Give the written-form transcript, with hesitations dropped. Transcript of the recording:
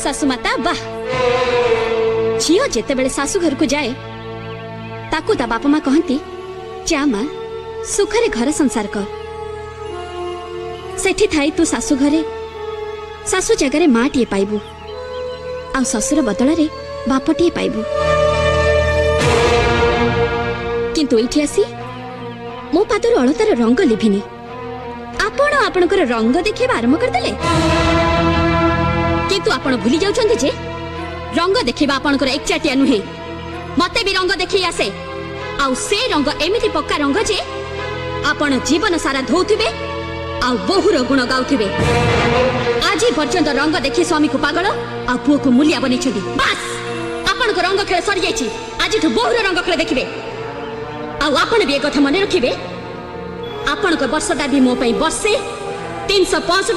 सासु माता वाह झील जिते बेले सासु घर को जाए ताकू ता बापा माँ कहती जा माँ सुखरे घर संसार कर सेठी थाई तू सासु घरे सासु जगह माँ टीए पाइबू आ ससुर बदल रे बाप टीए पाइबू किंतु एठी आसी मो पादर अलतार रंग लिभिनी आपण आपणकर रंग देखिबा आरंभ करदेले किंतु आपण भूली जाउछन्ती जे रंग देखिबा आपणकर एकचाटिया नुहे मते भी रंग देखि आसे आउ से रंग एमिति पक्का रंग जे आपण जीवन सारा धोउथिबे आउ बहुर गुण गाउथिबे आज पर्यंत रंग देखि स्वामी को पागल आ पुओ को मूल्य बनेछदी बस आपण को रंग खेल सरी जायछि आज बहुर रंग खेल देखिबे आउ आपण भी एक कथा मन रखिबे आपण को वर्षटा भी मो पई वर्षे 365